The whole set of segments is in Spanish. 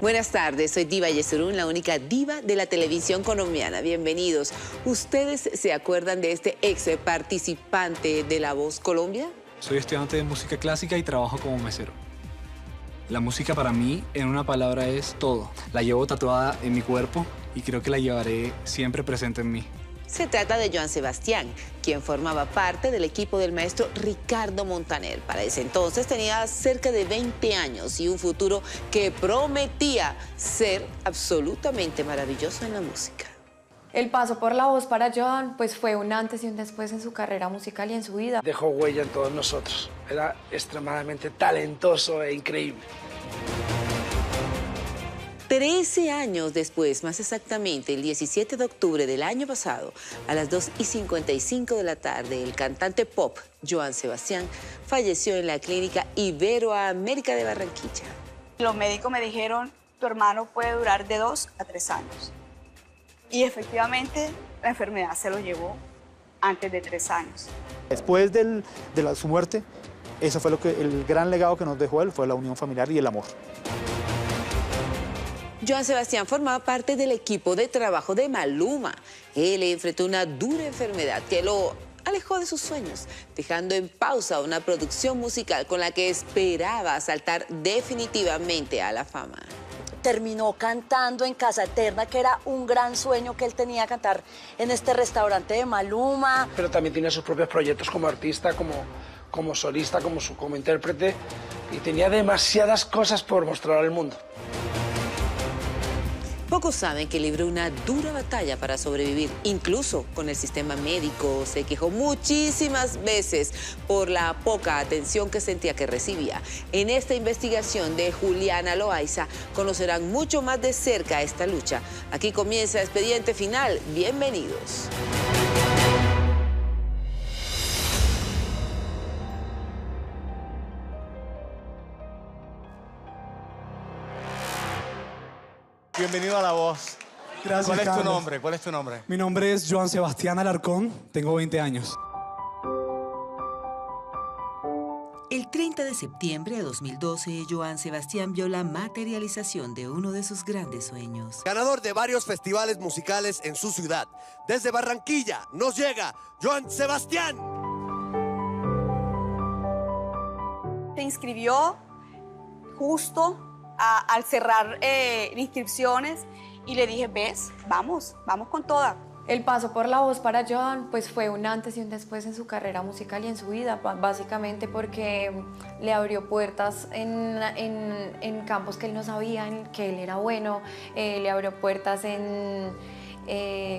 Buenas tardes, soy Diva Yesurún, la única diva de la televisión colombiana. Bienvenidos. ¿Ustedes se acuerdan de este ex participante de La Voz Colombia? Soy estudiante de música clásica y trabajo como mesero. La música para mí, en una palabra, es todo. La llevo tatuada en mi cuerpo y creo que la llevaré siempre presente en mí. Se trata de Joan Sebastián, quien formaba parte del equipo del maestro Ricardo Montaner. Para ese entonces tenía cerca de 20 años y un futuro que prometía ser absolutamente maravilloso en la música. El paso por La Voz para Joan pues fue un antes y un después en su carrera musical y en su vida. Dejó huella en todos nosotros. Era extremadamente talentoso e increíble. 13 años después, más exactamente, el 17 de octubre del año pasado, a las 2:55 de la tarde, el cantante pop Joan Sebastián falleció en la clínica Iberoamérica de Barranquilla. Los médicos me dijeron, tu hermano puede durar de 2 a 3 años. Y efectivamente, la enfermedad se lo llevó antes de 3 años. Después de su muerte, eso fue el gran legado que nos dejó él, fue la unión familiar y el amor. Joan Sebastián formaba parte del equipo de trabajo de Maluma. Él enfrentó una dura enfermedad que lo alejó de sus sueños, dejando en pausa una producción musical con la que esperaba saltar definitivamente a la fama. Terminó cantando en Casa Eterna, que era un gran sueño que él tenía, cantar en este restaurante de Maluma. Pero también tenía sus propios proyectos como artista, como solista, como intérprete, y tenía demasiadas cosas por mostrar al mundo. Pocos saben que libró una dura batalla para sobrevivir, incluso con el sistema médico. Se quejó muchísimas veces por la poca atención que sentía que recibía. En esta investigación de Juliana Loaiza conocerán mucho más de cerca esta lucha. Aquí comienza Expediente Final. Bienvenidos. Bienvenido a La Voz. Gracias, ¿Cuál es tu Carlos. nombre? ¿Cuál es tu nombre? Mi nombre es Joan Sebastián Alarcón, tengo 20 años. El 30 de septiembre de 2012, Joan Sebastián vio la materialización de uno de sus grandes sueños. Ganador de varios festivales musicales en su ciudad. Desde Barranquilla nos llega Joan Sebastián. Se inscribió justo al cerrar inscripciones y le dije, ves, vamos con toda. El paso por La Voz para Joan pues fue un antes y un después en su carrera musical y en su vida, básicamente porque le abrió puertas en campos que él no sabía, en que él era bueno, le abrió puertas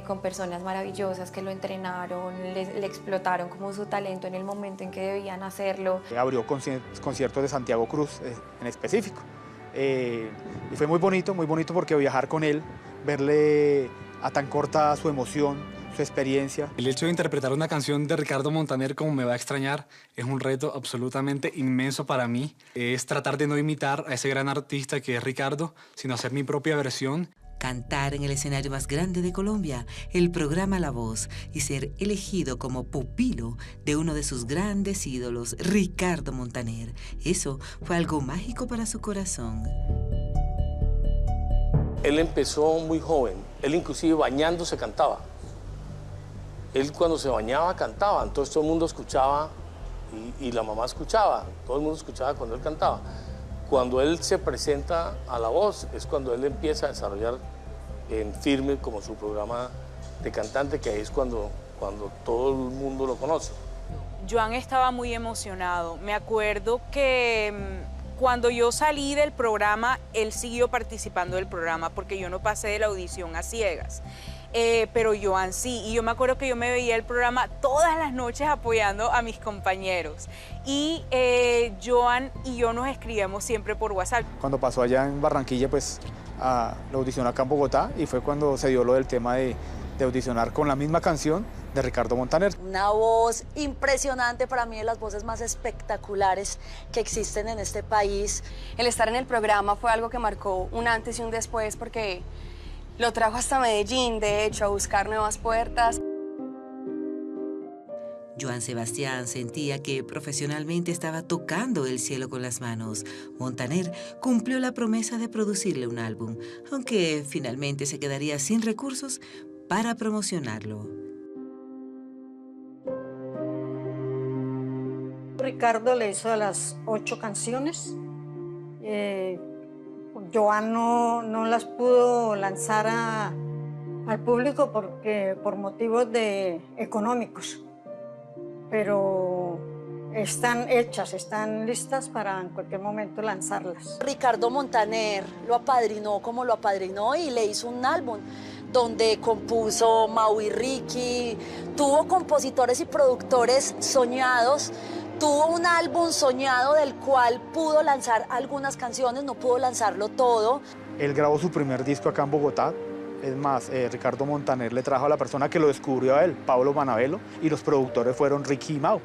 con personas maravillosas que lo entrenaron, le explotaron como su talento en el momento en que debían hacerlo. Abrió conciertos de Santiago Cruz en específico. Y fue muy bonito porque viajar con él, verle a tan corta su emoción, su experiencia. El hecho de interpretar una canción de Ricardo Montaner como Me va a extrañar es un reto absolutamente inmenso para mí. Es tratar de no imitar a ese gran artista que es Ricardo, sino hacer mi propia versión. Cantar en el escenario más grande de Colombia, el programa La Voz, y ser elegido como pupilo de uno de sus grandes ídolos, Ricardo Montaner. Eso fue algo mágico para su corazón. Él empezó muy joven. Él inclusive bañándose cantaba. Él cuando se bañaba cantaba, entonces todo el mundo escuchaba y la mamá escuchaba. Todo el mundo escuchaba cuando él cantaba. Cuando él se presenta a La Voz es cuando él empieza a desarrollar en firme como su programa de cantante, que ahí es cuando todo el mundo lo conoce. Joan estaba muy emocionado. Me acuerdo que cuando yo salí del programa, él siguió participando del programa porque yo no pasé de la audición a ciegas. Pero Joan sí, y yo me acuerdo que yo me veía el programa todas las noches apoyando a mis compañeros. Y Joan y yo nos escribíamos siempre por WhatsApp. Cuando pasó allá en Barranquilla, pues la audición acá en Bogotá, y fue cuando se dio lo del tema de audicionar con la misma canción de Ricardo Montaner. Una voz impresionante, para mí de las voces más espectaculares que existen en este país. El estar en el programa fue algo que marcó un antes y un después porque lo trajo hasta Medellín, de hecho, a buscar nuevas puertas. Joan Sebastián sentía que profesionalmente estaba tocando el cielo con las manos. Montaner cumplió la promesa de producirle un álbum, aunque finalmente se quedaría sin recursos para promocionarlo. Ricardo le hizo las 8 canciones. Joan no las pudo lanzar al público por motivos económicos, pero están hechas, están listas para en cualquier momento lanzarlas. Ricardo Montaner lo apadrinó como lo apadrinó y le hizo un álbum donde compuso Mau y Ricky, tuvo compositores y productores soñados. Tuvo un álbum soñado del cual pudo lanzar algunas canciones, no pudo lanzarlo todo. Él grabó su primer disco acá en Bogotá. Es más, Ricardo Montaner le trajo a la persona que lo descubrió a él, Pablo Manabelo, y los productores fueron Ricky y Mau,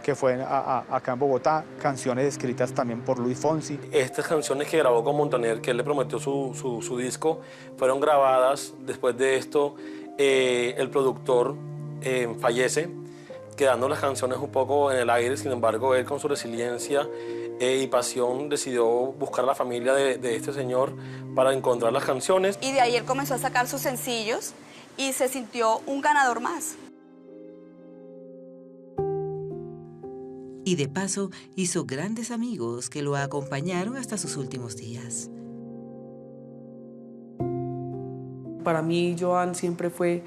que fue acá en Bogotá, canciones escritas también por Luis Fonsi. Estas canciones que grabó con Montaner, que él le prometió su disco, fueron grabadas. Después de esto, el productor fallece, quedando las canciones un poco en el aire. Sin embargo, él con su resiliencia y pasión decidió buscar a la familia de este señor para encontrar las canciones. Y de ahí él comenzó a sacar sus sencillos y se sintió un ganador más. Y de paso hizo grandes amigos que lo acompañaron hasta sus últimos días. Para mí, Joan siempre fue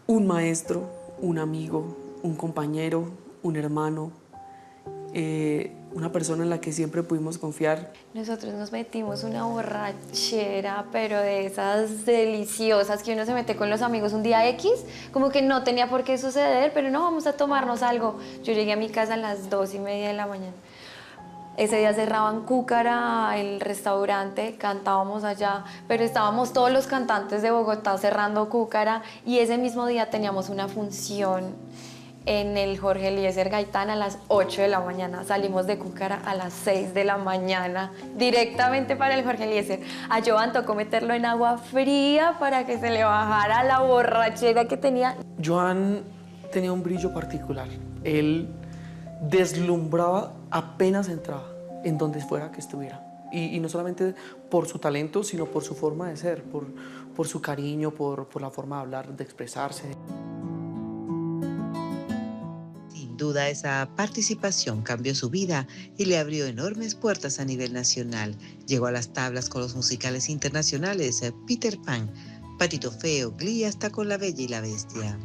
un maestro, un amigo, un compañero, un hermano, una persona en la que siempre pudimos confiar. Nosotros nos metimos una borrachera, pero de esas deliciosas que uno se mete con los amigos un día X, como que no tenía por qué suceder, pero no, vamos a tomarnos algo. Yo llegué a mi casa a las 2:30 de la mañana. Ese día cerraban Cúcara, el restaurante, cantábamos allá, pero estábamos todos los cantantes de Bogotá cerrando Cúcara y ese mismo día teníamos una función en el Jorge Eliezer Gaitán a las 8 de la mañana. Salimos de Cúcara a las 6 de la mañana, directamente para el Jorge Eliezer. A Joan tocó meterlo en agua fría para que se le bajara la borrachera que tenía. Joan tenía un brillo particular. Él deslumbraba apenas entraba, en donde fuera que estuviera. Y no solamente por su talento, sino por su forma de ser, por su cariño, por la forma de hablar, de expresarse. Sin duda, esa participación cambió su vida y le abrió enormes puertas a nivel nacional. Llegó a las tablas con los musicales internacionales Peter Pan, Patito Feo, Glee, hasta con La Bella y la Bestia.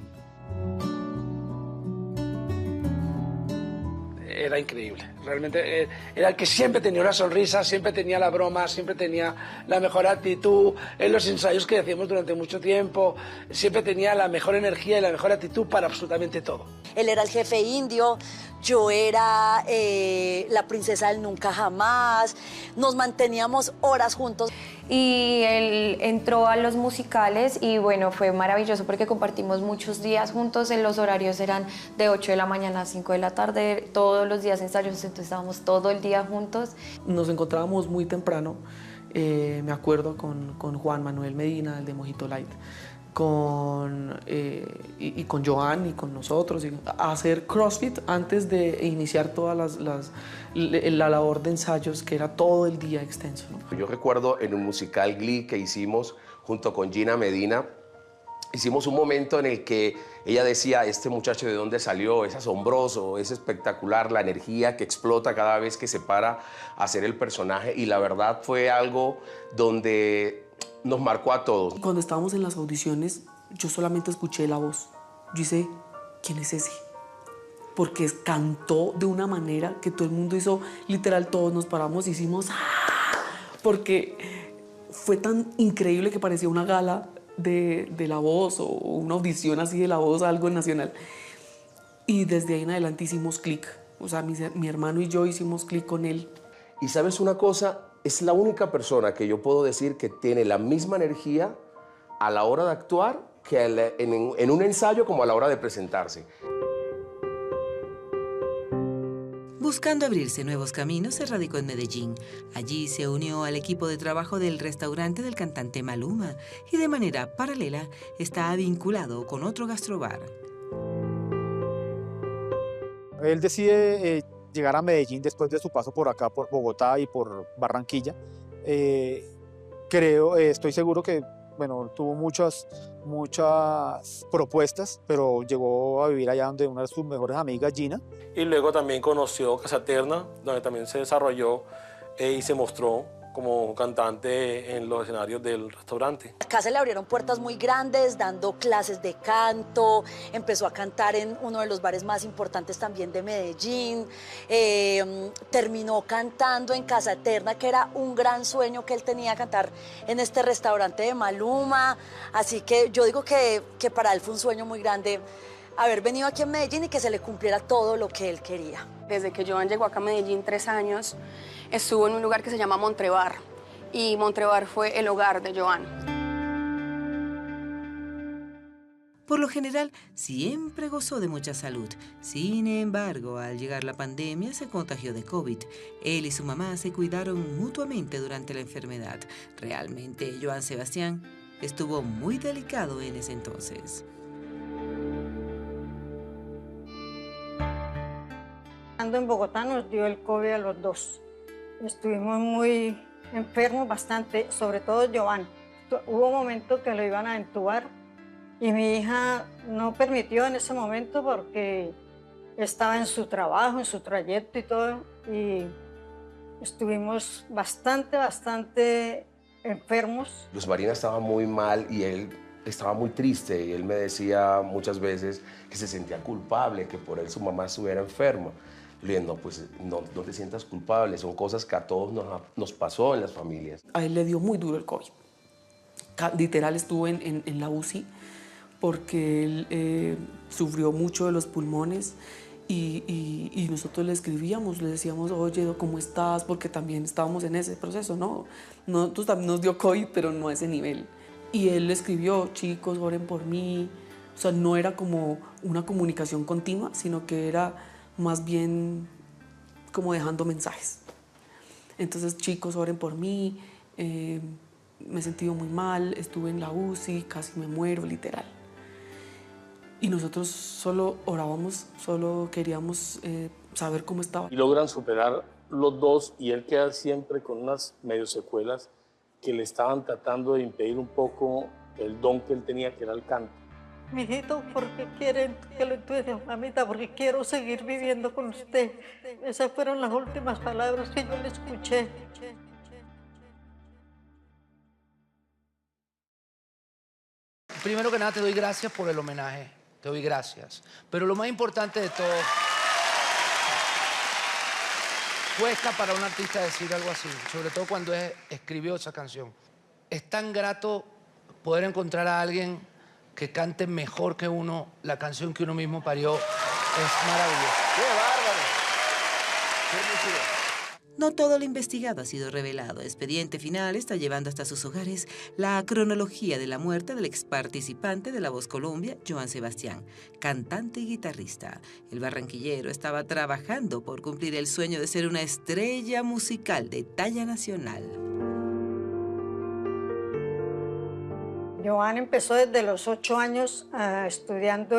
Era increíble, realmente era el que siempre tenía una sonrisa, siempre tenía la broma, siempre tenía la mejor actitud. En los ensayos que hacíamos durante mucho tiempo, siempre tenía la mejor energía y la mejor actitud para absolutamente todo. Él era el jefe indio, yo era la princesa del nunca jamás, nos manteníamos horas juntos. Y él entró a los musicales y bueno, fue maravilloso porque compartimos muchos días juntos. Los horarios eran de 8 de la mañana a 5 de la tarde, todos los días ensayos, entonces estábamos todo el día juntos. Nos encontrábamos muy temprano, me acuerdo con Juan Manuel Medina, el de Mojito Light, con Joan y con nosotros, a hacer CrossFit antes de iniciar toda la labor de ensayos, que era todo el día extenso, ¿no? Yo recuerdo en un musical Glee que hicimos junto con Gina Medina, hicimos un momento en el que ella decía, este muchacho de dónde salió, es asombroso, es espectacular, la energía que explota cada vez que se para a hacer el personaje, y la verdad fue algo donde nos marcó a todos. Cuando estábamos en las audiciones, yo solamente escuché la voz. Yo dije, ¿quién es ese? Porque cantó de una manera que todo el mundo hizo, literal, todos nos paramos y hicimos ¡ah! Porque fue tan increíble que parecía una gala de La Voz o una audición así de La Voz, algo nacional. Y desde ahí en adelante hicimos clic. O sea, mi hermano y yo hicimos clic con él. Y ¿sabes una cosa? Es la única persona que yo puedo decir que tiene la misma energía a la hora de actuar que en un ensayo como a la hora de presentarse. Buscando abrirse nuevos caminos, se radicó en Medellín. Allí se unió al equipo de trabajo del restaurante del cantante Maluma y de manera paralela está vinculado con otro gastrobar. él decide llegar a Medellín después de su paso por acá, por Bogotá y por Barranquilla. Estoy seguro que, bueno, tuvo muchas propuestas, pero llegó a vivir allá donde una de sus mejores amigas, Gina. Y luego también conoció Casa Eterna, donde también se desarrolló y se mostró como cantante en los escenarios del restaurante. Acá se le abrieron puertas muy grandes, dando clases de canto, empezó a cantar en uno de los bares más importantes también de Medellín, terminó cantando en Casa Eterna, que era un gran sueño que él tenía, cantar en este restaurante de Maluma, así que yo digo que para él fue un sueño muy grande haber venido aquí a Medellín y que se le cumpliera todo lo que él quería. Desde que Joan llegó acá a Medellín, 3 años, estuvo en un lugar que se llama Montrebar, y Montrebar fue el hogar de Joan. Por lo general, siempre gozó de mucha salud. Sin embargo, al llegar la pandemia, se contagió de COVID. Él y su mamá se cuidaron mutuamente durante la enfermedad. Realmente, Joan Sebastián estuvo muy delicado en ese entonces. Estando en Bogotá nos dio el COVID a los dos. Estuvimos muy enfermos bastante, sobre todo Joan. Hubo momentos que lo iban a entubar y mi hija no permitió en ese momento porque estaba en su trabajo, en su trayecto y todo, y estuvimos bastante enfermos. Luz Marina estaba muy mal y él estaba muy triste, y él me decía muchas veces que se sentía culpable, que por él su mamá estuviera enferma. Le dije, no, pues no te sientas culpable, son cosas que a todos nos pasó en las familias. A él le dio muy duro el COVID. Literal estuvo en la UCI porque él sufrió mucho de los pulmones y nosotros le escribíamos, le decíamos, oye, ¿cómo estás? Porque también estábamos en ese proceso, ¿no? Nosotros también nos dio COVID, pero no a ese nivel. Y él le escribió, chicos, oren por mí. O sea, no era como una comunicación continua, sino que era más bien como dejando mensajes. Entonces, chicos, oren por mí, me he sentido muy mal, estuve en la UCI, casi me muero, literal. Y nosotros solo orábamos, solo queríamos saber cómo estaba. Y logran superar los dos, y él queda siempre con unas medio secuelas que le estaban tratando de impedir un poco el don que él tenía, que era el canto. Mijito, ¿por qué quieren que lo entierren, mamita? Porque quiero seguir viviendo con usted. Esas fueron las últimas palabras que yo le escuché. Primero que nada, te doy gracias por el homenaje. Te doy gracias. Pero lo más importante de todo, cuesta para un artista decir algo así, sobre todo cuando escribió esa canción. Es tan grato poder encontrar a alguien que cante mejor que uno la canción que uno mismo parió. Es maravilloso. ¡Qué bárbaro! ¡Qué hermosura! No todo lo investigado ha sido revelado. Expediente Final está llevando hasta sus hogares la cronología de la muerte del ex participante de La Voz Colombia, Joan Sebastián, cantante y guitarrista. El barranquillero estaba trabajando por cumplir el sueño de ser una estrella musical de talla nacional. Joan empezó desde los 8 años estudiando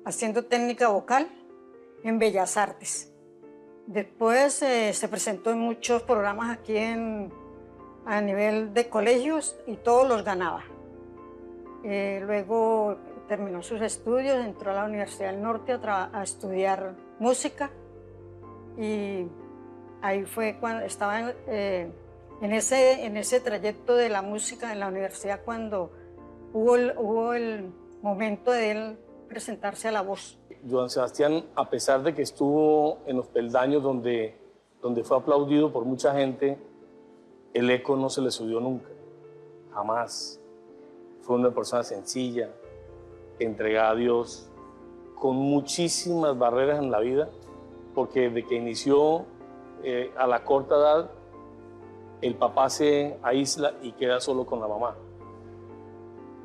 haciendo técnica vocal en Bellas Artes. Después se presentó en muchos programas aquí a nivel de colegios y todos los ganaba. Luego terminó sus estudios, entró a la Universidad del Norte a estudiar música y ahí fue cuando estaba en ese trayecto de la música en la universidad cuando hubo el momento de él presentarse a La Voz. Joan Sebastián, a pesar de que estuvo en los peldaños donde fue aplaudido por mucha gente, el eco no se le subió nunca, jamás. Fue una persona sencilla, entregada a Dios, con muchísimas barreras en la vida, porque desde que inició a la corta edad, el papá se aísla y queda solo con la mamá.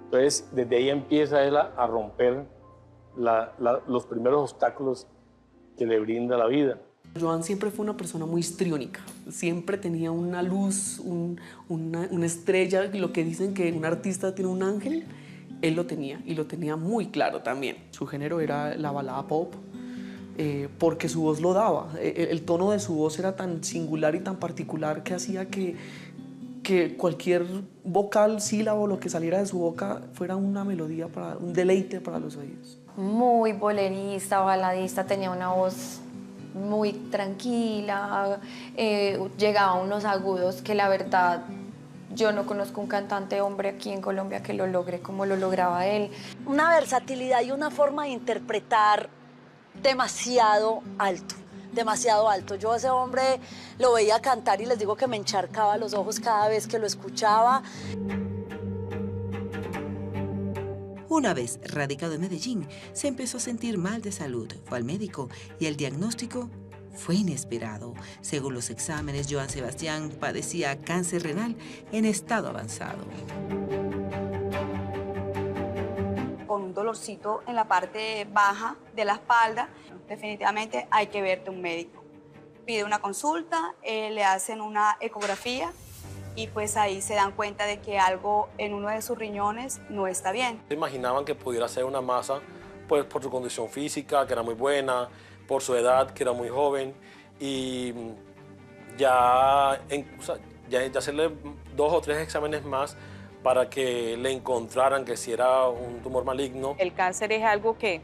Entonces, desde ahí empieza él a romper los primeros obstáculos que le brinda la vida. Joan siempre fue una persona muy histriónica, siempre tenía una luz, una estrella, lo que dicen que un artista tiene un ángel, él lo tenía y lo tenía muy claro también. Su género era la balada pop, porque su voz lo daba. El tono de su voz era tan singular y tan particular que hacía que cualquier vocal, sílabo, lo que saliera de su boca fuera una melodía, un deleite para los oídos. Muy bolerista, baladista, tenía una voz muy tranquila, llegaba a unos agudos que la verdad yo no conozco un cantante hombre aquí en Colombia que lo logre como lo lograba él. Una versatilidad y una forma de interpretar demasiado alto. Demasiado alto. Yo a ese hombre lo veía cantar y les digo que me encharcaba los ojos cada vez que lo escuchaba. Una vez radicado en Medellín, se empezó a sentir mal de salud. Fue al médico y el diagnóstico fue inesperado. Según los exámenes, Joan Sebastián padecía cáncer renal en estado avanzado. Con un dolorcito en la parte baja de la espalda, definitivamente hay que verte un médico. Pide una consulta, le hacen una ecografía y pues ahí se dan cuenta de que algo en uno de sus riñones no está bien. Imaginaban que pudiera ser una masa pues, por su condición física, que era muy buena, por su edad, que era muy joven, y ya hacerle 2 o 3 exámenes más para que le encontraran que si era un tumor maligno. El cáncer es algo que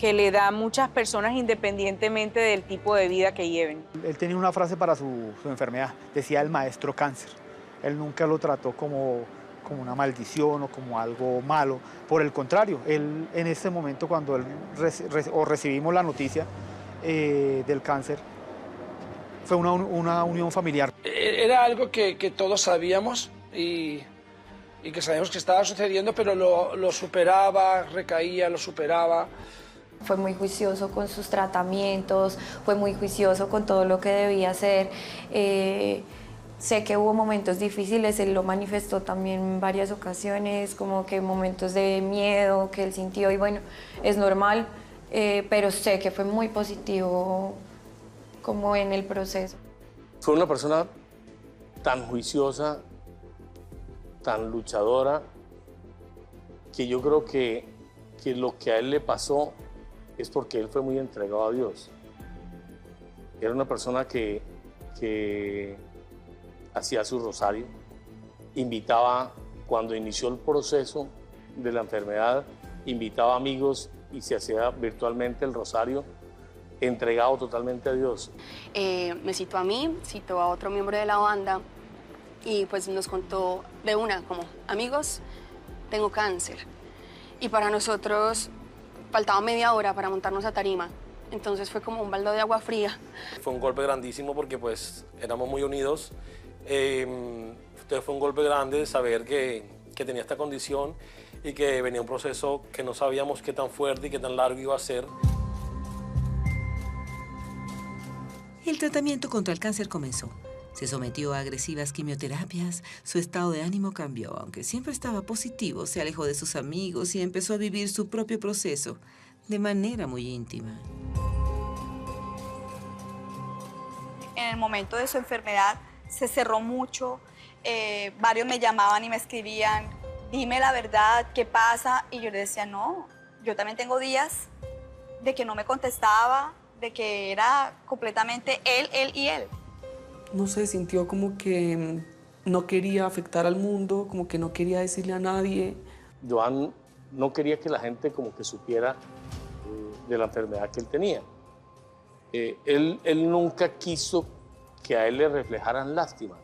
le da a muchas personas independientemente del tipo de vida que lleven. Él tenía una frase para su enfermedad, decía el maestro cáncer. Él nunca lo trató como una maldición o como algo malo. Por el contrario, él en ese momento cuando recibimos la noticia del cáncer, fue una unión familiar. Era algo que todos sabíamos y que sabíamos que estaba sucediendo, pero lo superaba, recaía, lo superaba. Fue muy juicioso con sus tratamientos, fue muy juicioso con todo lo que debía hacer. Sé que hubo momentos difíciles, él lo manifestó también en varias ocasiones, como que momentos de miedo que él sintió y bueno, es normal, pero sé que fue muy positivo como en el proceso. Fue una persona tan juiciosa, tan luchadora, que yo creo que lo que a él le pasó es porque él fue muy entregado a Dios. Era una persona que hacía su rosario, invitaba, cuando inició el proceso de la enfermedad, invitaba amigos y se hacía virtualmente el rosario, entregado totalmente a Dios. Me citó a mí, citó a otro miembro de la banda y pues nos contó de una, como, amigos, tengo cáncer. Y para nosotros faltaba media hora para montarnos a tarima. Entonces fue como un balde de agua fría. Fue un golpe grandísimo porque pues éramos muy unidos. Entonces fue un golpe grande saber que tenía esta condición y que venía un proceso que no sabíamos qué tan fuerte y qué tan largo iba a ser. El tratamiento contra el cáncer comenzó. Se sometió a agresivas quimioterapias, su estado de ánimo cambió, aunque siempre estaba positivo, se alejó de sus amigos y empezó a vivir su propio proceso de manera muy íntima. En el momento de su enfermedad se cerró mucho, varios me llamaban y me escribían, dime la verdad, ¿qué pasa? Y yo le decía, no, yo también tengo días de que no me contestaba, de que era completamente él y él. No sé, sintió como que no quería afectar al mundo, como que no quería decirle a nadie. Joan no quería que la gente como que supiera de la enfermedad que él tenía. Él nunca quiso que a él le reflejaran lástima.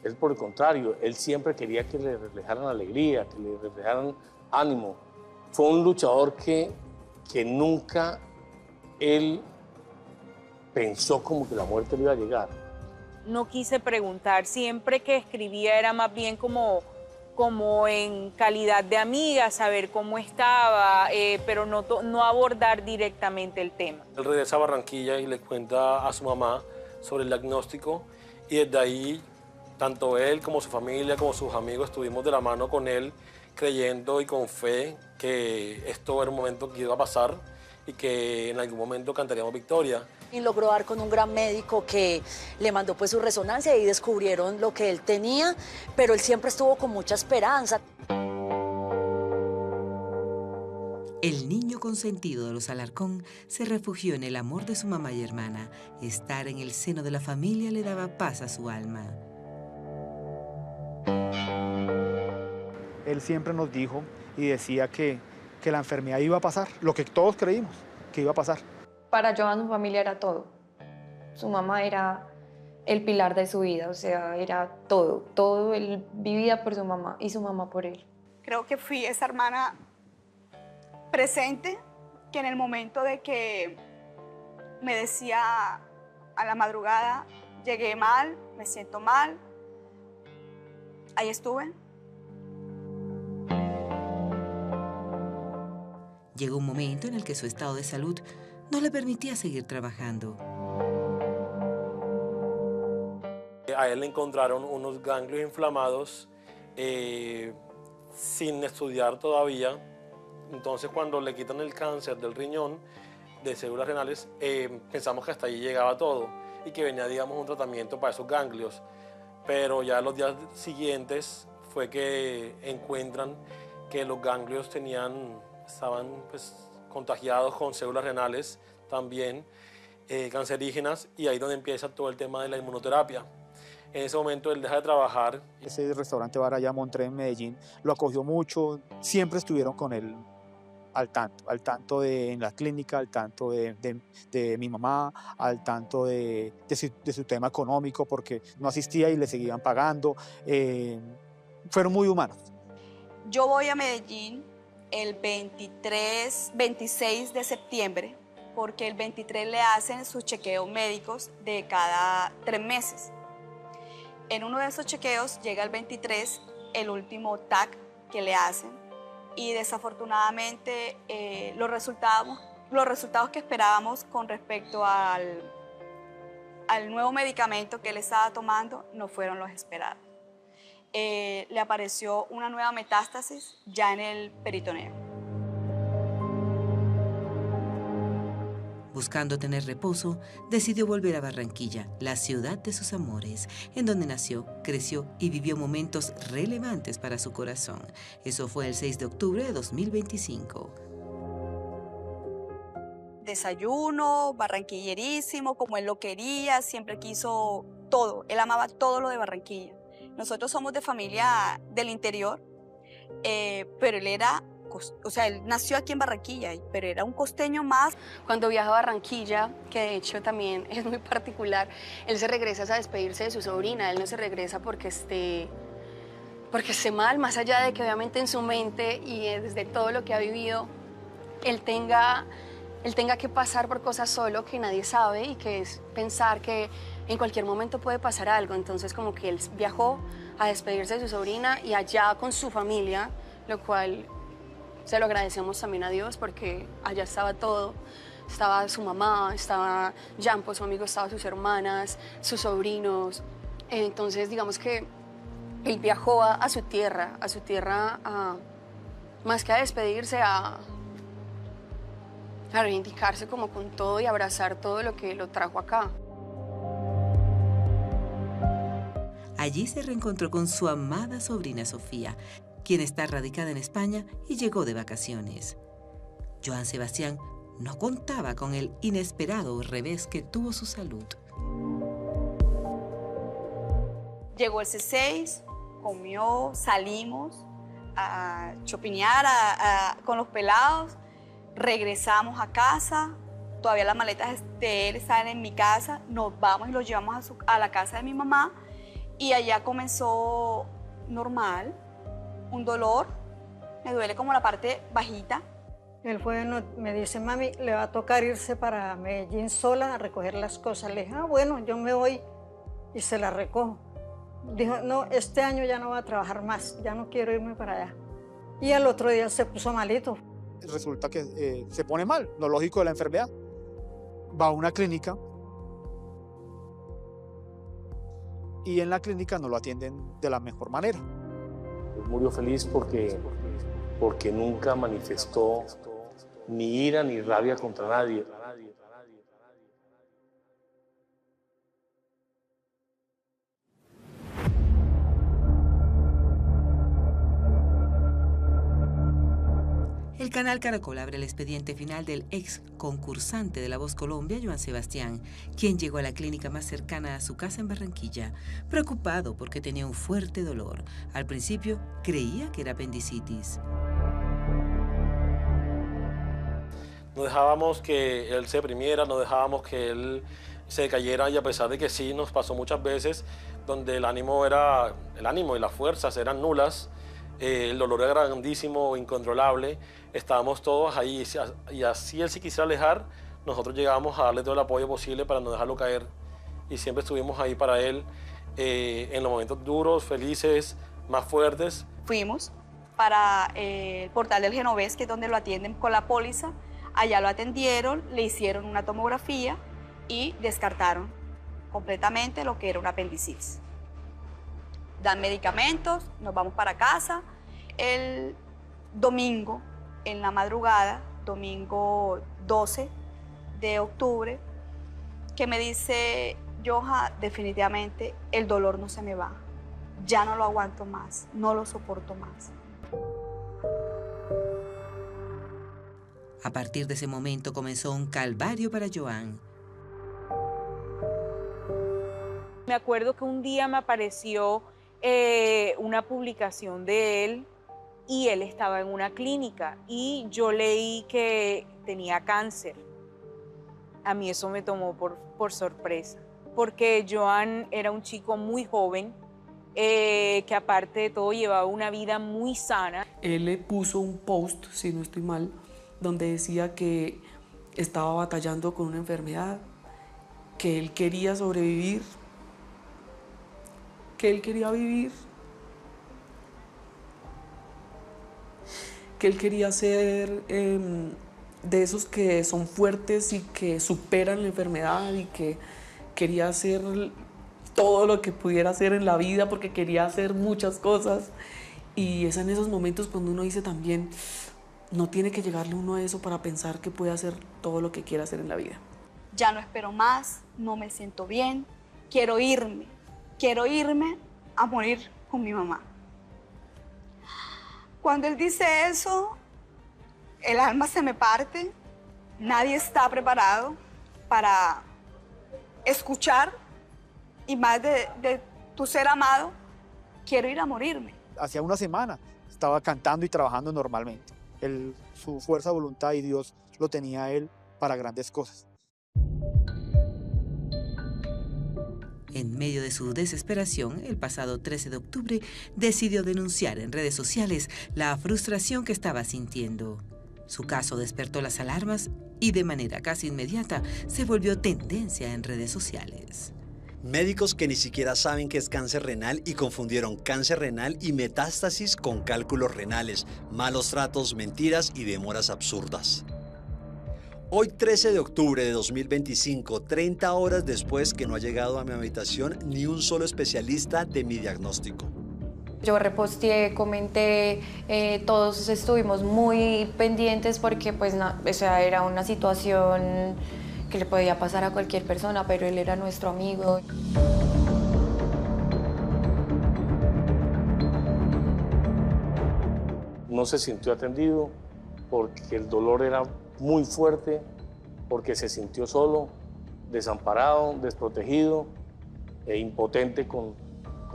Él, por el contrario, él siempre quería que le reflejaran alegría, que le reflejaran ánimo. Fue un luchador que nunca él pensó como que la muerte le iba a llegar. No quise preguntar, siempre que escribía era más bien como en calidad de amiga, saber cómo estaba, pero no abordar directamente el tema. Él regresa a Barranquilla y le cuenta a su mamá sobre el diagnóstico y desde ahí tanto él como su familia, como sus amigos estuvimos de la mano con él creyendo y con fe que esto era un momento que iba a pasar y que en algún momento cantaríamos victoria. Y logró dar con un gran médico que le mandó pues su resonancia y descubrieron lo que él tenía, pero él siempre estuvo con mucha esperanza. El niño consentido de los Alarcón se refugió en el amor de su mamá y hermana. Estar en el seno de la familia le daba paz a su alma. Él siempre nos dijo y decía que la enfermedad iba a pasar, lo que todos creímos que iba a pasar. Para Joan su familia era todo. Su mamá era el pilar de su vida, o sea, era todo. Todo, él vivía por su mamá y su mamá por él. Creo que fui esa hermana presente que en el momento de que me decía a la madrugada, llegué mal, me siento mal, ahí estuve. Llegó un momento en el que su estado de salud no le permitía seguir trabajando. A él le encontraron unos ganglios inflamados sin estudiar todavía. Entonces, cuando le quitan el cáncer del riñón, de células renales, pensamos que hasta allí llegaba todo y que venía, digamos, un tratamiento para esos ganglios. Pero ya los días siguientes fue que encuentran que los ganglios estaban pues, contagiados con células renales también cancerígenas, y ahí es donde empieza todo el tema de la inmunoterapia. En ese momento él deja de trabajar. Ese restaurante bar allá Montré en Medellín lo acogió mucho, siempre estuvieron con él al tanto de en la clínica, al tanto de mi mamá, al tanto de su tema económico, porque no asistía y le seguían pagando. Fueron muy humanos. Yo voy a Medellín el 26 de septiembre, porque el 23 le hacen sus chequeos médicos de cada 3 meses. En uno de esos chequeos llega el 23 el último TAC que le hacen, y desafortunadamente los resultados que esperábamos con respecto al nuevo medicamento que él estaba tomando no fueron los esperados. Le apareció una nueva metástasis ya en el peritoneo. Buscando tener reposo, decidió volver a Barranquilla, la ciudad de sus amores, en donde nació, creció y vivió momentos relevantes para su corazón. Eso fue el 6 de octubre de 2025. Desayuno, barranquillerísimo, como él lo quería, siempre quiso todo, él amaba todo lo de Barranquilla. Nosotros somos de familia del interior, pero él nació aquí en Barranquilla, pero era un costeño más. Cuando viaja a Barranquilla, que de hecho también es muy particular, él se regresa a despedirse de su sobrina. Él no se regresa porque esté mal, más allá de que obviamente en su mente y desde todo lo que ha vivido, él tenga que pasar por cosas solo que nadie sabe, y que es pensar que en cualquier momento puede pasar algo. Entonces como que él viajó a despedirse de su sobrina y allá con su familia, lo cual se lo agradecemos también a Dios, porque allá estaba todo. Estaba su mamá, estaba Jampo, su amigo, estaban sus hermanas, sus sobrinos. Entonces digamos que él viajó a su tierra, más que a despedirse, a reivindicarse como con todo y abrazar todo lo que lo trajo acá. Allí se reencontró con su amada sobrina Sofía, quien está radicada en España y llegó de vacaciones. Joan Sebastián no contaba con el inesperado revés que tuvo su salud. Llegó el C6, comió, salimos a chopinear con los pelados, regresamos a casa, todavía las maletas de él están en mi casa, nos vamos y los llevamos a la casa de mi mamá, y allá comenzó normal, un dolor, me duele como la parte bajita. Él me dice, mami, le va a tocar irse para Medellín sola a recoger las cosas. Le dije, bueno, yo me voy y se las recojo. Dijo, no, este año ya no va a trabajar más, ya no quiero irme para allá. Y al otro día se puso malito. Resulta que se pone mal, lo lógico de la enfermedad. Va a una clínica y en la clínica no lo atienden de la mejor manera. Él murió feliz porque nunca manifestó ni ira ni rabia contra nadie. el canal Caracol abre el expediente final del ex concursante de La Voz Colombia, Joan Sebastián, quien llegó a la clínica más cercana a su casa en Barranquilla, preocupado porque tenía un fuerte dolor. Al principio creía que era apendicitis. No dejábamos que él se deprimiera, no dejábamos que él se cayera, y a pesar de que sí nos pasó muchas veces donde el ánimo y las fuerzas eran nulas, el dolor era grandísimo, incontrolable, estábamos todos ahí, y así él si quisiera alejar, nosotros llegábamos a darle todo el apoyo posible para no dejarlo caer, y siempre estuvimos ahí para él en los momentos duros, felices, más fuertes. Fuimos para el portal del Genovés, que es donde lo atienden con la póliza. Allá lo atendieron, le hicieron una tomografía y descartaron completamente lo que era una apendicitis. Dan medicamentos, nos vamos para casa. El domingo, en la madrugada, domingo 12 de octubre, que me dice: Johan, definitivamente el dolor no se me va. Ya no lo aguanto más, no lo soporto más. A partir de ese momento comenzó un calvario para Joan. Me acuerdo que un día me apareció una publicación de él y él estaba en una clínica y yo leí que tenía cáncer. A mí eso me tomó por sorpresa, porque Joan era un chico muy joven, que aparte de todo llevaba una vida muy sana. Él le puso un post, si no estoy mal, donde decía que estaba batallando con una enfermedad, que él quería sobrevivir, que él quería vivir, que él quería ser de esos que son fuertes y que superan la enfermedad, y que quería hacer todo lo que pudiera hacer en la vida porque quería hacer muchas cosas. Y es en esos momentos cuando uno dice también, no tiene que llegarle uno a eso para pensar que puede hacer todo lo que quiera hacer en la vida. Ya no espero más, no me siento bien, quiero irme a morir con mi mamá. Cuando él dice eso, el alma se me parte, nadie está preparado para escuchar, y más de tu ser amado, quiero ir a morirme. Hacía una semana estaba cantando y trabajando normalmente. Su fuerza de voluntad y Dios lo tenía a él para grandes cosas. En medio de su desesperación, el pasado 13 de octubre decidió denunciar en redes sociales la frustración que estaba sintiendo. Su caso despertó las alarmas y de manera casi inmediata se volvió tendencia en redes sociales. Médicos que ni siquiera saben que es cáncer renal y confundieron cáncer renal y metástasis con cálculos renales, malos tratos, mentiras y demoras absurdas. Hoy 13 de octubre de 2025, 30 horas después que no ha llegado a mi habitación ni un solo especialista de mi diagnóstico. Yo reposteé, comenté, todos estuvimos muy pendientes porque pues, o sea, era una situación que le podía pasar a cualquier persona, pero él era nuestro amigo. No se sintió atendido porque el dolor era muy fuerte, porque se sintió solo, desamparado, desprotegido e impotente con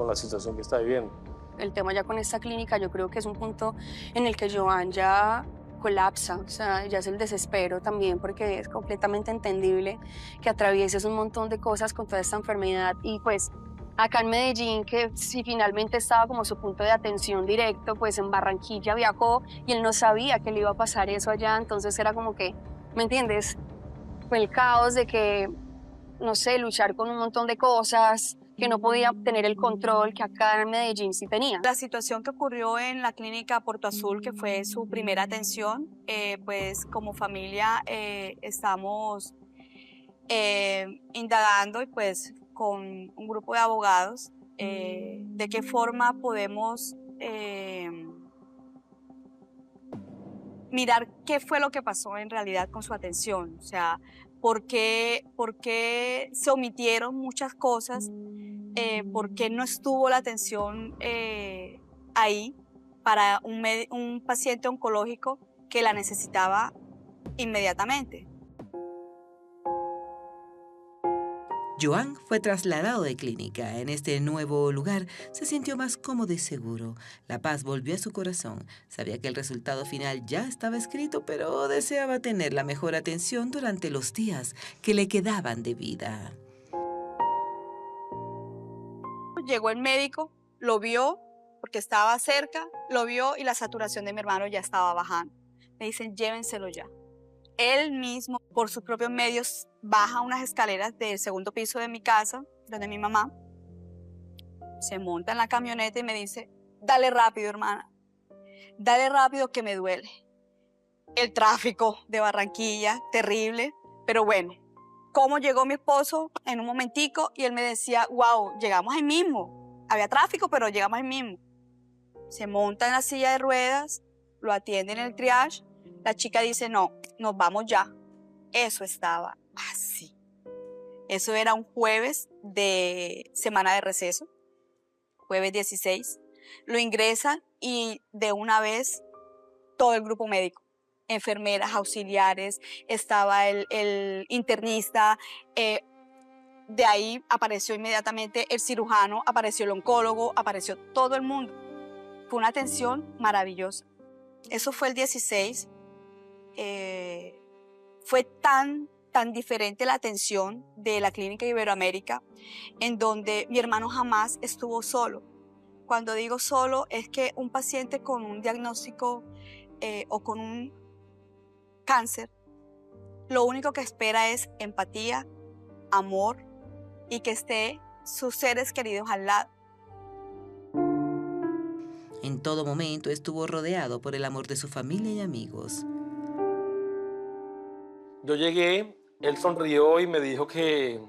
la situación que está viviendo. El tema ya con esta clínica, yo creo que es un punto en el que Joan ya colapsa, o sea, ya es el desespero también, porque es completamente entendible que atravieses un montón de cosas con toda esta enfermedad. Y pues acá en Medellín, que si finalmente estaba como su punto de atención directo, pues en Barranquilla viajó y él no sabía que le iba a pasar eso allá, entonces era como que, ¿me entiendes? Fue el caos de que, no sé, luchar con un montón de cosas, que no podía tener el control que acá en Medellín sí tenía. La situación que ocurrió en la clínica Puerto Azul, que fue su primera atención, pues como familia estamos indagando y pues con un grupo de abogados de qué forma podemos mirar qué fue lo que pasó en realidad con su atención, o sea, por qué se omitieron muchas cosas, por qué no estuvo la atención ahí para un paciente oncológico que la necesitaba inmediatamente. Joan fue trasladado de clínica. En este nuevo lugar se sintió más cómodo y seguro. La paz volvió a su corazón. Sabía que el resultado final ya estaba escrito, pero deseaba tener la mejor atención durante los días que le quedaban de vida. Llegó el médico, lo vio, porque estaba cerca, lo vio y la saturación de mi hermano ya estaba bajando. Me dicen, llévenselo ya. Él mismo, por sus propios medios, baja unas escaleras del segundo piso de mi casa, donde mi mamá, se monta en la camioneta y me dice, dale rápido, hermana, dale rápido que me duele. El tráfico de Barranquilla, terrible, pero bueno. ¿Cómo llegó mi esposo? En un momentico, y él me decía, wow, llegamos ahí mismo. Había tráfico, pero llegamos ahí mismo. Se monta en la silla de ruedas, lo atiende en el triage. La chica dice, no, nos vamos ya. Eso estaba así. Eso era un jueves de semana de receso, jueves 16. Lo ingresan y de una vez todo el grupo médico, enfermeras, auxiliares, estaba el internista, de ahí apareció inmediatamente el cirujano, apareció el oncólogo, apareció todo el mundo. Fue una atención maravillosa. Eso fue el 16. Fue tan diferente la atención de la Clínica Iberoamérica, en donde mi hermano jamás estuvo solo. Cuando digo solo, es que un paciente con un diagnóstico o con un cáncer, lo único que espera es empatía, amor y que esté sus seres queridos al lado. En todo momento estuvo rodeado por el amor de su familia y amigos. Yo llegué, él sonrió y me dijo que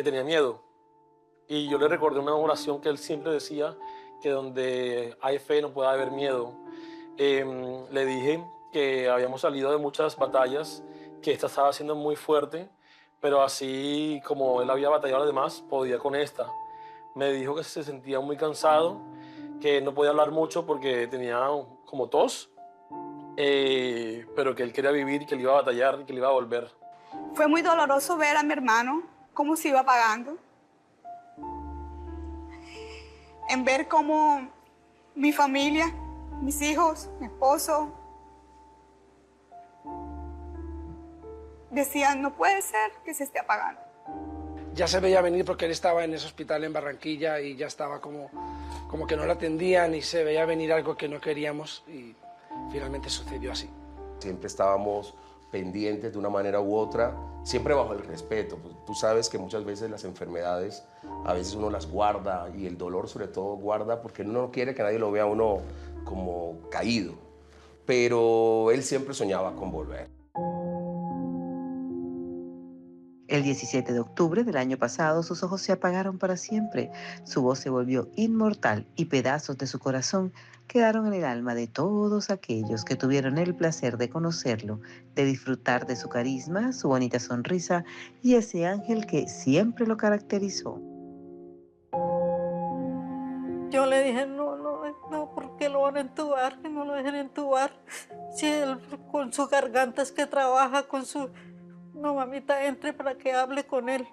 tenía miedo. Y yo le recordé una oración que él siempre decía, que donde hay fe no puede haber miedo. Le dije que habíamos salido de muchas batallas, que esta estaba siendo muy fuerte, pero así como él había batallado a los demás, podía con esta. Me dijo que se sentía muy cansado, que no podía hablar mucho porque tenía como tos, pero que él quería vivir, que él iba a batallar y que él iba a volver. Fue muy doloroso ver a mi hermano cómo se iba apagando, en ver cómo mi familia, mis hijos, mi esposo, decían, no puede ser que se esté apagando. Ya se veía venir porque él estaba en ese hospital en Barranquilla y ya estaba como que no lo atendían y se veía venir algo que no queríamos y finalmente sucedió así. Siempre estábamos pendientes de una manera u otra, siempre bajo el respeto. Pues, tú sabes que muchas veces las enfermedades, a veces uno las guarda y el dolor sobre todo guarda porque uno no quiere que nadie lo vea a uno como caído. Pero él siempre soñaba con volver. El 17 de octubre del año pasado, sus ojos se apagaron para siempre, su voz se volvió inmortal y pedazos de su corazón quedaron en el alma de todos aquellos que tuvieron el placer de conocerlo, de disfrutar de su carisma, su bonita sonrisa y ese ángel que siempre lo caracterizó. Yo le dije, no, ¿por qué lo van a entubar? Que no lo dejen entubar. Si él con su garganta es que trabaja, con su... No, mamita, entre para que hable con él.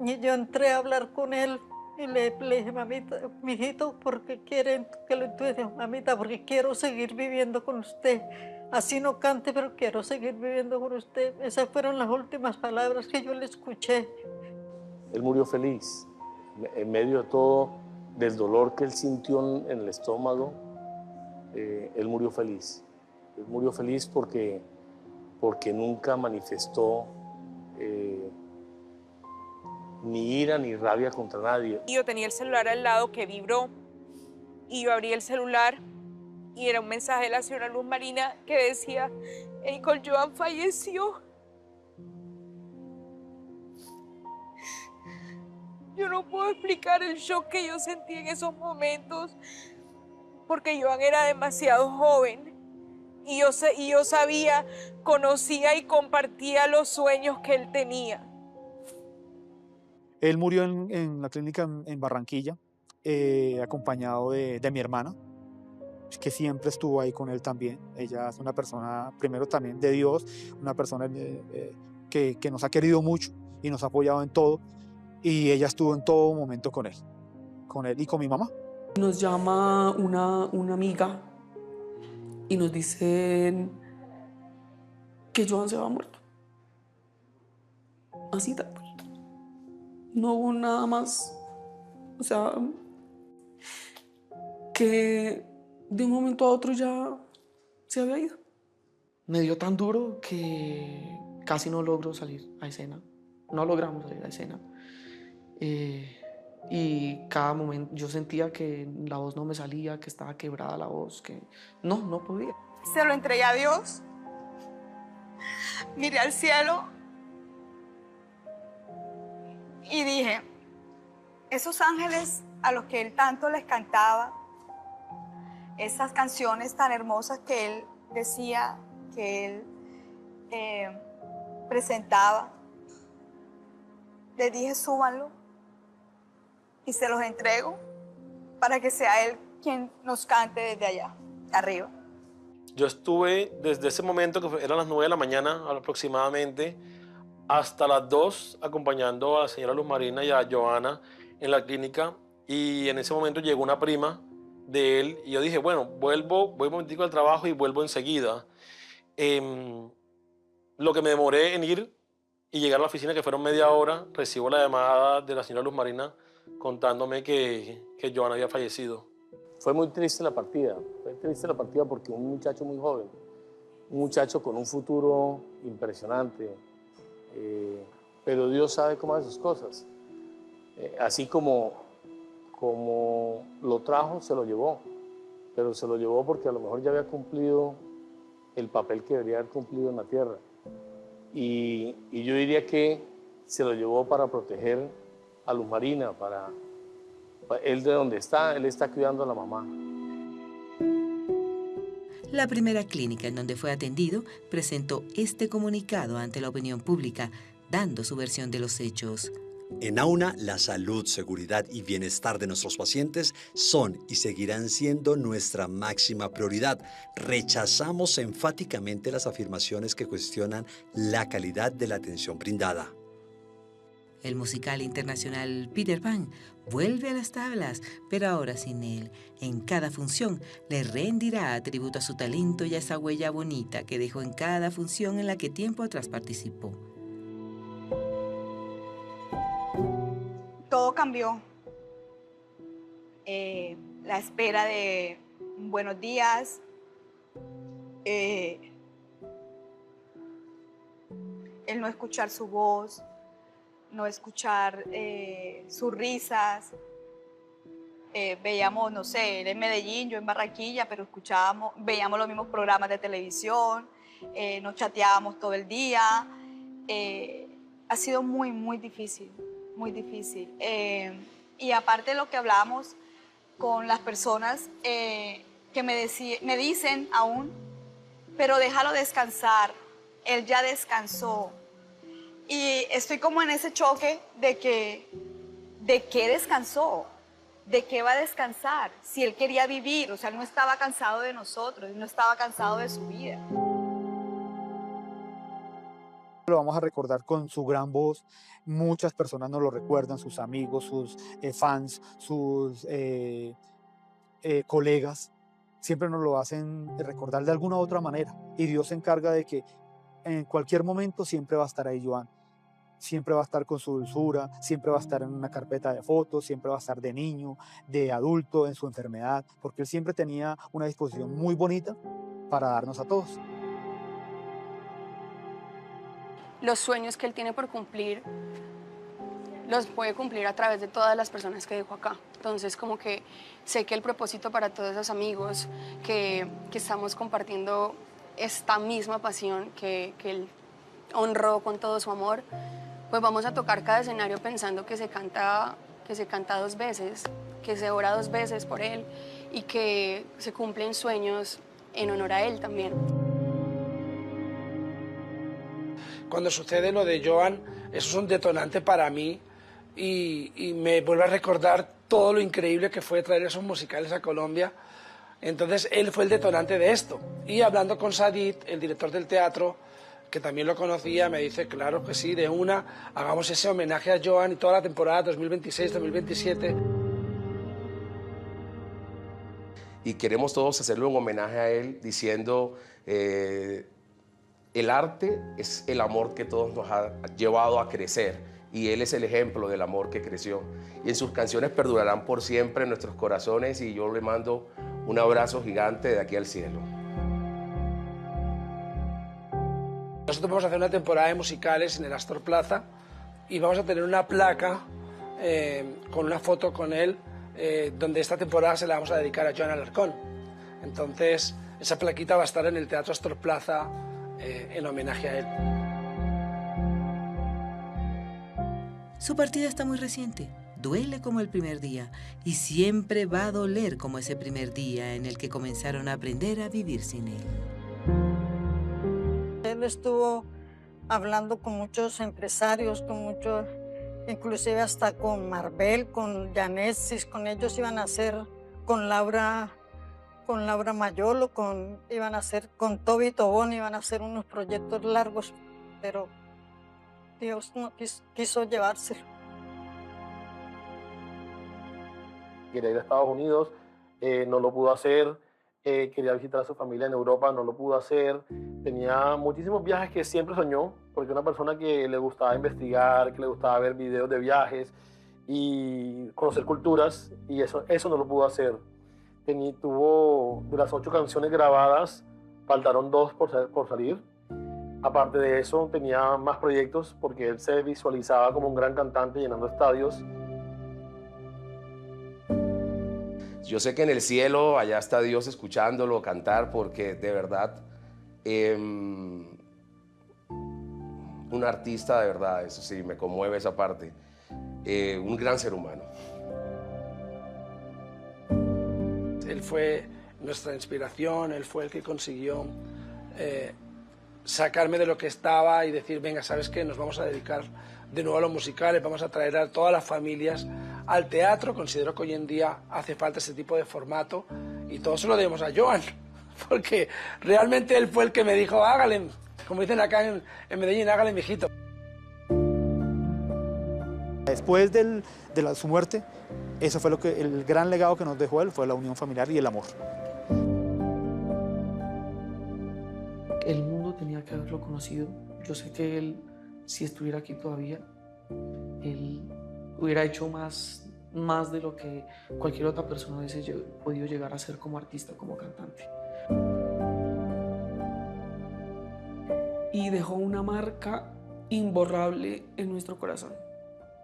Y yo entré a hablar con él y le dije, mamita, mijito, ¿por qué quieren que lo intuyes? Mamita, porque quiero seguir viviendo con usted. Así no cante, pero quiero seguir viviendo con usted. Esas fueron las últimas palabras que yo le escuché. Él murió feliz, en medio de todo, del dolor que él sintió en el estómago, él murió feliz. Él murió feliz porque nunca manifestó ni ira ni rabia contra nadie. Y yo tenía el celular al lado que vibró y yo abrí el celular y era un mensaje de la señora Luz Marina que decía, Nicole Joan falleció. Yo no puedo explicar el shock que yo sentí en esos momentos porque Joan era demasiado joven. Y yo sabía, conocía y compartía los sueños que él tenía. Él murió en la clínica en Barranquilla, acompañado de mi hermana. que siempre estuvo ahí con él también. Ella es una persona, primero también de Dios, una persona que nos ha querido mucho y nos ha apoyado en todo, y ella estuvo en todo momento con él y con mi mamá. Nos llama una amiga y nos dicen que Joan se había muerto. Así tal cual. No hubo nada más. O sea, que de un momento a otro ya se había ido. Me dio tan duro que casi no logro salir a escena. No logramos salir a escena. Y cada momento yo sentía que la voz no me salía, que estaba quebrada la voz, que no podía. Se lo entregué a Dios. Miré al cielo y dije, esos ángeles a los que él tanto les cantaba, esas canciones tan hermosas que él decía, que él presentaba, les dije, súbanlo y se los entrego para que sea él quien nos cante desde allá, arriba. Yo estuve desde ese momento, que eran las 9 de la mañana aproximadamente, hasta las 2 acompañando a la señora Luz Marina y a Joana en la clínica, y en ese momento llegó una prima de él y yo dije, bueno, voy un momentico al trabajo y vuelvo enseguida. Lo que me demoré en ir y llegar a la oficina, que fueron media hora, recibo la llamada de la señora Luz Marina contándome que Joana había fallecido. Fue muy triste la partida, porque un muchacho muy joven, un muchacho con un futuro impresionante, pero Dios sabe cómo hace sus cosas. Así como lo trajo, se lo llevó, pero se lo llevó porque a lo mejor ya había cumplido el papel que debería haber cumplido en la tierra. Y yo diría que se lo llevó para proteger a Luz Marina, él de donde está, él está cuidando a la mamá. La primera clínica en donde fue atendido presentó este comunicado ante la opinión pública, dando su versión de los hechos. En Auna, la salud, seguridad y bienestar de nuestros pacientes son y seguirán siendo nuestra máxima prioridad. Rechazamos enfáticamente las afirmaciones que cuestionan la calidad de la atención brindada. El musical internacional Peter Pan vuelve a las tablas, pero ahora sin él. En cada función le rendirá tributo a su talento y a esa huella bonita que dejó en cada función en la que tiempo atrás participó. Todo cambió. La espera de buenos días, el no escuchar su voz, no escuchar sus risas. Veíamos, no sé, él en Medellín, yo en Barranquilla, pero veíamos los mismos programas de televisión, nos chateábamos todo el día. Ha sido muy, muy difícil, muy difícil. Y aparte de lo que hablamos con las personas que me dicen aún, pero déjalo descansar, él ya descansó. Y estoy como en ese choque de qué descansó, de qué va a descansar, si él quería vivir, o sea, él no estaba cansado de nosotros, él no estaba cansado de su vida. Lo vamos a recordar con su gran voz, muchas personas nos lo recuerdan, sus amigos, sus fans, sus colegas, siempre nos lo hacen recordar de alguna u otra manera, y Dios se encarga de que en cualquier momento siempre va a estar ahí Joan. Siempre va a estar con su dulzura, siempre va a estar en una carpeta de fotos, siempre va a estar de niño, de adulto, en su enfermedad, porque él siempre tenía una disposición muy bonita para darnos a todos. Los sueños que él tiene por cumplir, los puede cumplir a través de todas las personas que dejó acá. Entonces, como que sé que el propósito para todos esos amigos que estamos compartiendo esta misma pasión que él honró con todo su amor, pues vamos a tocar cada escenario pensando que se canta 2 veces, que se ora 2 veces por él y que se cumplen sueños en honor a él también. Cuando sucede lo de Joan, eso es un detonante para mí y me vuelve a recordar todo lo increíble que fue traer esos musicales a Colombia Entonces él fue el detonante de esto. Y hablando con Sadid, el director del teatro, que también lo conocía, me dice, claro que sí, de una, hagamos ese homenaje a Joan y toda la temporada 2026-2027. Y queremos todos hacerle un homenaje a él diciendo, el arte es el amor que todos nos ha llevado a crecer y él es el ejemplo del amor que creció. Y en sus canciones perdurarán por siempre en nuestros corazones y yo le mando un abrazo gigante de aquí al cielo. Nosotros vamos a hacer una temporada de musicales en el Astor Plaza y vamos a tener una placa con una foto con él donde esta temporada se la vamos a dedicar a Joan Alarcón. Entonces, esa plaquita va a estar en el Teatro Astor Plaza en homenaje a él. Su partida está muy reciente, duele como el primer día y siempre va a doler como ese primer día en el que comenzaron a aprender a vivir sin él. Él estuvo hablando con muchos empresarios, con muchos, inclusive hasta con Marvel, con Janesis, con ellos iban a hacer, con Laura Mayolo, iban a hacer, con Toby Tobón, iban a hacer unos proyectos largos, pero Dios no quiso llevárselo. Quería ir a Estados Unidos, no lo pudo hacer. Quería visitar a su familia en Europa, no lo pudo hacer. Tenía muchísimos viajes que siempre soñó, porque una persona que le gustaba investigar, que le gustaba ver videos de viajes y conocer culturas, y eso no lo pudo hacer. Tuvo de las 8 canciones grabadas, faltaron 2 por salir. Aparte de eso, tenía más proyectos porque él se visualizaba como un gran cantante llenando estadios. Yo sé que en el cielo, allá está Dios escuchándolo cantar, porque de verdad, un artista de verdad, eso sí, me conmueve esa parte, un gran ser humano. Él fue nuestra inspiración, él fue el que consiguió sacarme de lo que estaba y decir, venga, ¿sabes qué? Nos vamos a dedicar de nuevo a los musicales, vamos a traer a todas las familias al teatro. Considero que hoy en día hace falta ese tipo de formato y todo se lo debemos a Joan, porque realmente él fue el que me dijo, hágale, como dicen acá en Medellín, hágale, mijito. Después de su muerte, eso fue el gran legado que nos dejó él, fue la unión familiar y el amor. El mundo tenía que haberlo conocido. Yo sé que él, si estuviera aquí todavía, él hubiera hecho más de lo que cualquier otra persona hubiese podido llegar a ser como artista, como cantante. Y dejó una marca imborrable en nuestro corazón.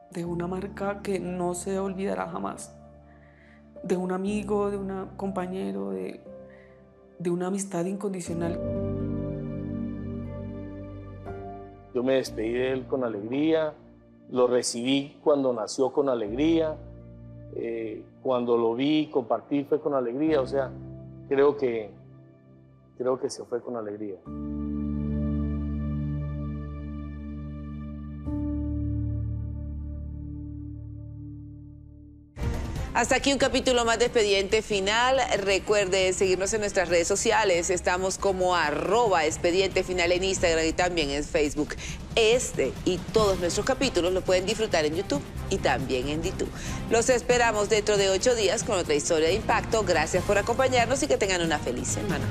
Dejó una marca que no se olvidará jamás. De un amigo, de un compañero, de una amistad incondicional. Yo me despedí de él con alegría, lo recibí cuando nació con alegría, cuando lo vi, compartí, fue con alegría, o sea, creo que se fue con alegría. Hasta aquí un capítulo más de Expediente Final. Recuerde seguirnos en nuestras redes sociales. Estamos como @Expediente Final en Instagram y también en Facebook. Este y todos nuestros capítulos lo pueden disfrutar en YouTube y también en YouTube. Los esperamos dentro de 8 días con otra historia de impacto. Gracias por acompañarnos y que tengan una feliz semana.